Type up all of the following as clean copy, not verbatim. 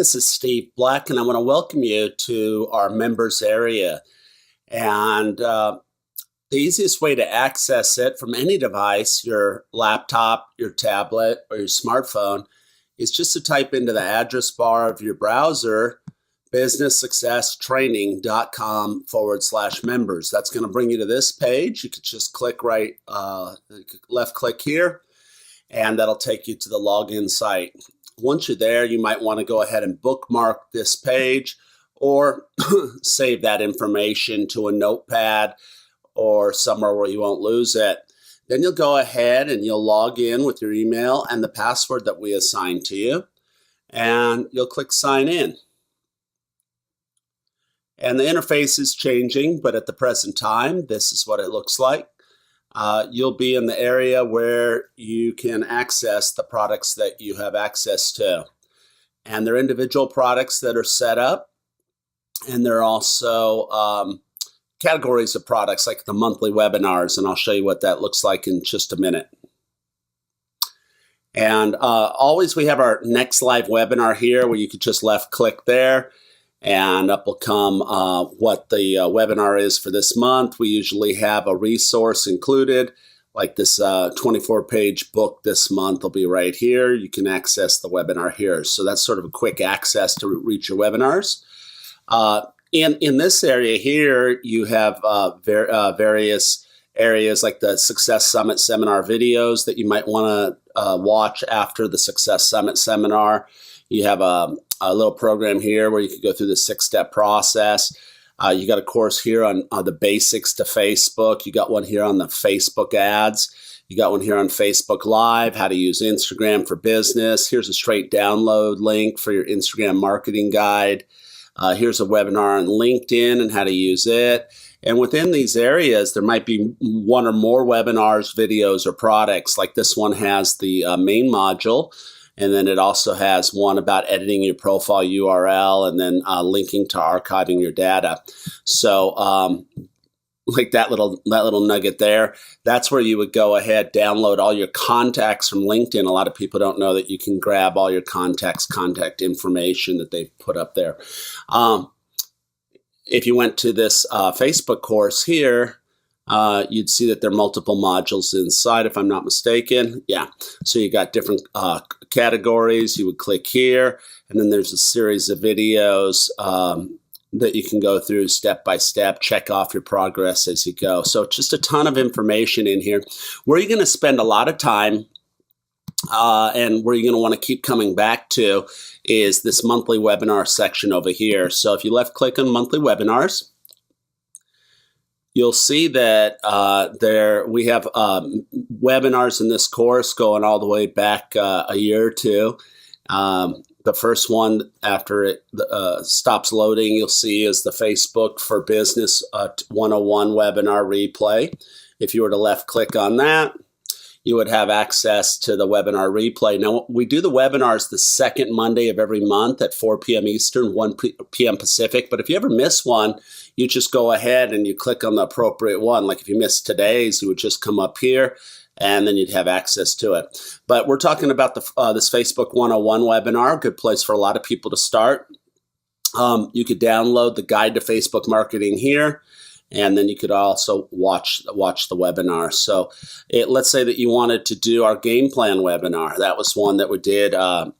This is Steve Black, and I want to welcome you to our members area. And the easiest way to access it from any device, your laptop, your tablet, or your smartphone, is just to type into the address bar of your browser, businesssuccesstraining.com/members. That's going to bring you to this page. You could just click left click here, and that'll take you to the login site. Once you're there, you might want to go ahead and bookmark this page or save that information to a notepad or somewhere where you won't lose it. Then you'll go ahead and you'll log in with your email and the password that we assign to you, and you'll click sign in. And the interface is changing, but at the present time, this is what it looks like. You'll be in the area where you can access the products that you have access to. And they're individual products that are set up. And there are also categories of products like the monthly webinars. And I'll show you what that looks like in just a minute. And always we have our next live webinar here where you could just left click there. And up will come what the webinar is for this month. We usually have a resource included, like this 24-page book this month will be right here. You can access the webinar here. So that's sort of a quick access to reach your webinars. In this area here, you have various areas like the Success Summit seminar videos that you might want to watch after the Success Summit seminar. You have a little program here where you can go through the 6-step process. You got a course here on the basics to Facebook. You got one here on the Facebook ads. You got one here on Facebook Live, how to use Instagram for business. Here's a straight download link for your Instagram marketing guide. Here's a webinar on LinkedIn and how to use it. And within these areas, there might be one or more webinars, videos, or products. Like this one has the main module. And then it also has one about editing your profile URL and then linking to archiving your data. So like that little nugget there, that's where you would go ahead, download all your contacts from LinkedIn. A lot of people don't know that you can grab all your contact information that they've put up there. If you went to this Facebook course here, you'd see that there are multiple modules inside, if I'm not mistaken. Yeah, so you got different categories. You would click here, and then there's a series of videos that you can go through step by step, check off your progress as you go. So just a ton of information in here. Where you're going to spend a lot of time and where you're going to want to keep coming back to is this monthly webinar section over here. So if you left click on monthly webinars, you'll see that we have webinars in this course going all the way back a year or two. The first one, after it stops loading, you'll see is the Facebook for Business 101 webinar replay. If you were to left click on that, you would have access to the webinar replay. Now, we do the webinars the second Monday of every month at 4 p.m. Eastern, 1 p.m. Pacific. But if you ever miss one, you just go ahead and you click on the appropriate one. Like if you missed today's, you would just come up here and then you'd have access to it. But we're talking about this Facebook 101 webinar, a good place for a lot of people to start. You could download the guide to Facebook marketing here. And then you could also watch the webinar. So let's say that you wanted to do our game plan webinar. That was one that we did at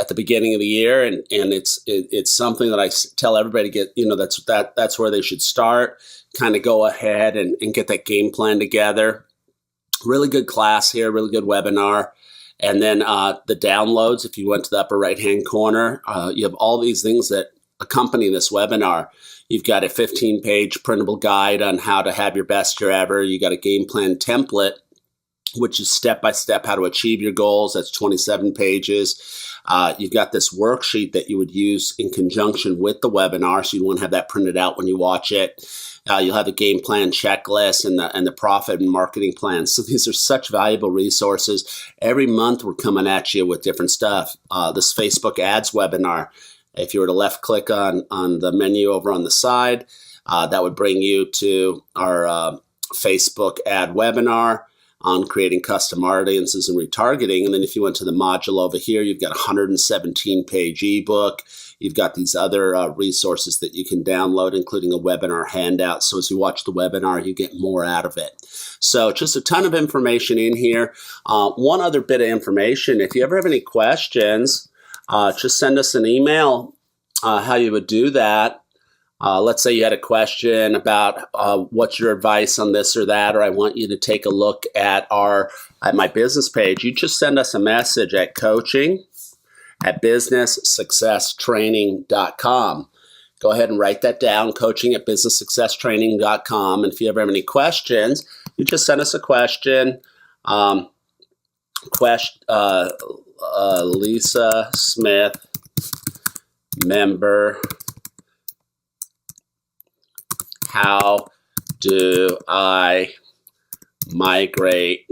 the beginning of the year, and it's something that I tell everybody to get. That's where they should start. Kind of go ahead and get that game plan together. Really good class here, really good webinar. And then the downloads. If you went to the upper right hand corner, you have all these things that accompany this webinar. You've got a 15-page printable guide on how to have your best year ever. You got a game plan template, which is step-by-step how to achieve your goals. That's 27 pages. You've got this worksheet that you would use in conjunction with the webinar, so you want to have that printed out when you watch it. You'll have a game plan checklist and the profit and marketing plan. So these are such valuable resources. Every month we're coming at you with different stuff. This Facebook ads webinar, if you were to left click on the menu over on the side, that would bring you to our Facebook ad webinar. on creating custom audiences and retargeting. And then if you went to the module over here, you've got a 117-page ebook. You've got these other resources that you can download, including a webinar handout. So as you watch the webinar, you get more out of it. So just a ton of information in here. One other bit of information, if you ever have any questions, just send us an email. How you would do that. Let's say you had a question about what's your advice on this or that, or I want you to take a look at my business page. You just send us a message at coaching@businesssuccesstraining.com. Go ahead and write that down, coaching@businesssuccesstraining.com. And if you ever have any questions, you just send us a question. Lisa Smith, member. How do I migrate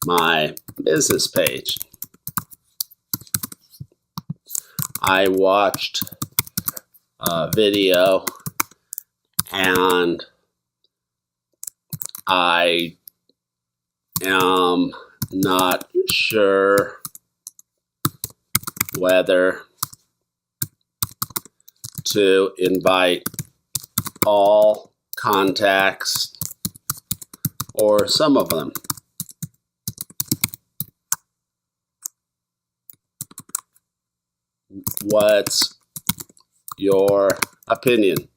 my business page? I watched a video and I am not sure whether to invite all contacts or some of them. What's your opinion?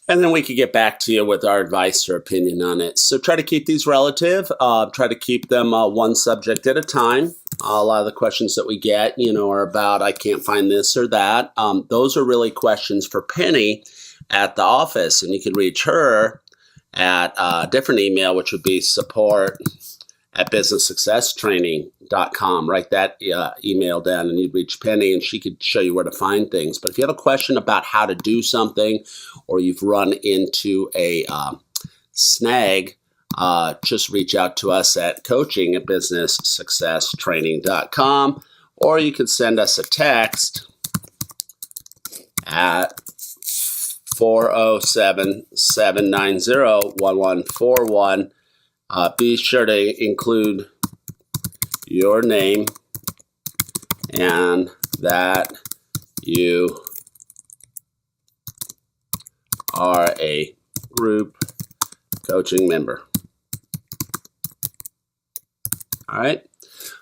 And then we could get back to you with our advice or opinion on it. So try to keep these relative. Try to keep them one subject at a time. A lot of the questions that we get, are about, I can't find this or that. Those are really questions for Penny at the office. And you can reach her at a different email, which would be support@businesssuccesstraining.com. Write that email down and you'd reach Penny and she could show you where to find things. But if you have a question about how to do something or you've run into a snag, just reach out to us at coaching@businesssuccesstraining.com, or you can send us a text at 407-790-1141. Be sure to include your name and that you are a group coaching member. All right.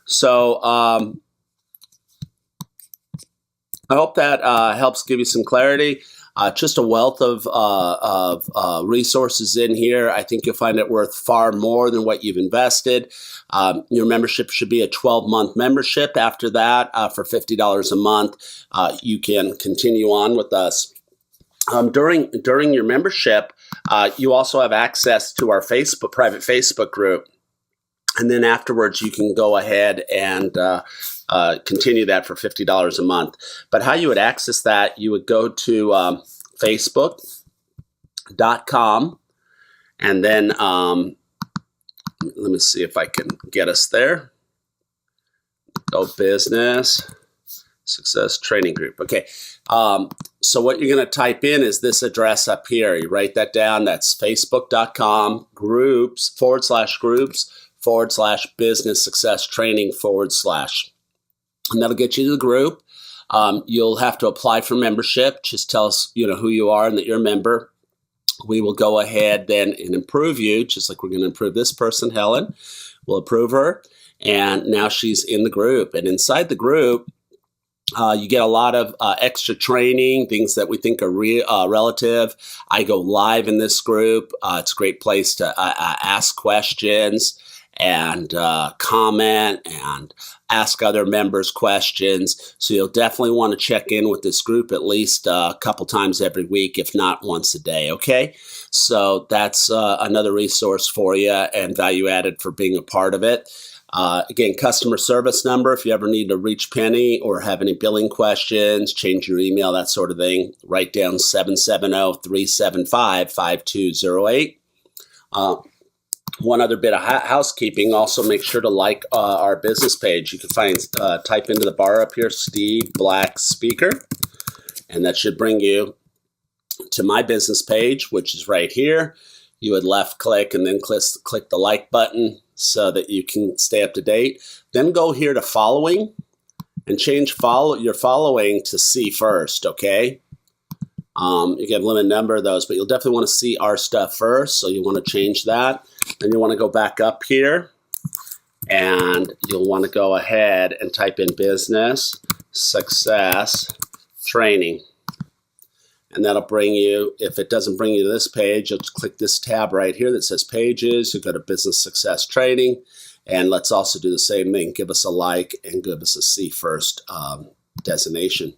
So I hope that helps give you some clarity. Just a wealth of resources in here. I think you'll find it worth far more than what you've invested. Your membership should be a 12-month membership. After that, for $50 a month, you can continue on with us. During your membership, you also have access to our private Facebook group. And then afterwards, you can go ahead and continue that for $50 a month. But how you would access that, you would go to facebook.com and then let me see if I can get us there. Go Business Success Training Group. Okay. So what you're going to type in is this address up here. You write that down. That's facebook.com groups/business success training / and that'll get you to the group. You'll have to apply for membership. Just tell us, who you are and that you're a member. We will go ahead then and approve you, just like we're going to approve this person, Helen. We'll approve her, and now she's in the group. And inside the group, you get a lot of extra training, things that we think are relative. I go live in this group. It's a great place to ask questions and comment and ask other members questions. So you'll definitely want to check in with this group at least a couple times every week, if not once a day, okay? So that's another resource for you and value added for being a part of it. Again, customer service number, if you ever need to reach Penny or have any billing questions, change your email, that sort of thing, write down 770-375-5208. One other bit of housekeeping, also make sure to like our business page. You can type into the bar up here, Steve Black Speaker, and that should bring you to my business page, which is right here. you would left click and then click the like button so that you can stay up to date. Then go here to following and change your following to see first, okay? You can have a limited number of those, but you'll definitely want to see our stuff first, so you want to change that. Then you want to go back up here, and you'll want to go ahead and type in Business Success Training. And that'll bring you, if it doesn't bring you to this page, you'll just click this tab right here that says Pages. You go to Business Success Training, and let's also do the same thing. Give us a like and give us a See First designation.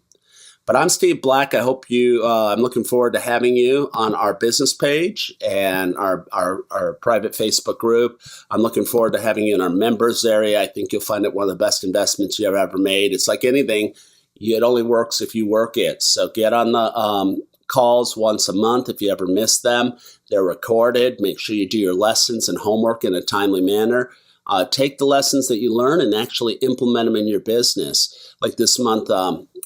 But I'm Steve Black. I hope I'm looking forward to having you on our business page and our private Facebook group. I'm looking forward to having you in our members area. I think you'll find it one of the best investments you've ever made. It's like anything. It only works if you work it. So get on the calls once a month if you ever miss them. They're recorded. Make sure you do your lessons and homework in a timely manner. Take the lessons that you learn and actually implement them in your business. Like this month,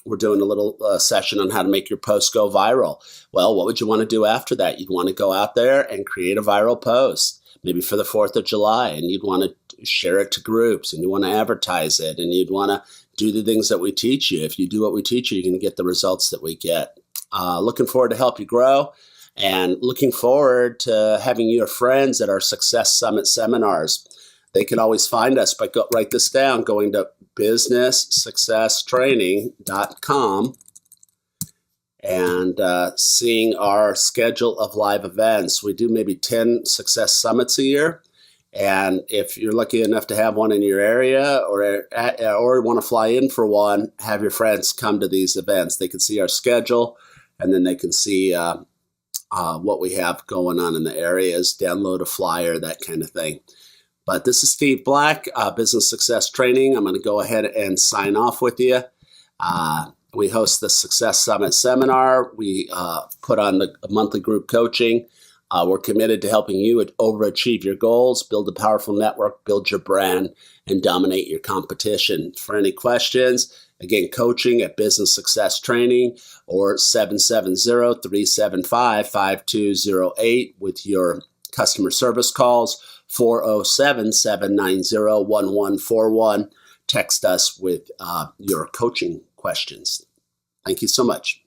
we're doing a little session on how to make your post go viral. Well, what would you want to do after that? You'd want to go out there and create a viral post, maybe for the 4th of July, and you'd want to share it to groups, and you want to advertise it, and you'd want to do the things that we teach you. If you do what we teach you, you're going to get the results that we get. Looking forward to help you grow, and looking forward to having your friends at our Success Summit seminars. They can always find us by write this down, going to businesssuccesstraining.com and seeing our schedule of live events. We do maybe 10 Success Summits a year. And if you're lucky enough to have one in your area or want to fly in for one, have your friends come to these events. They can see our schedule, and then they can see what we have going on in the areas, download a flyer, that kind of thing. But this is Steve Black, Business Success Training. I'm going to go ahead and sign off with you. We host the Success Summit seminar. We put on the monthly group coaching. We're committed to helping you overachieve your goals, build a powerful network, build your brand, and dominate your competition. For any questions, again, coaching at Business Success Training or 770-375-5208 with your customer service calls. 407-790-1141. Text us with your coaching questions. Thank you so much.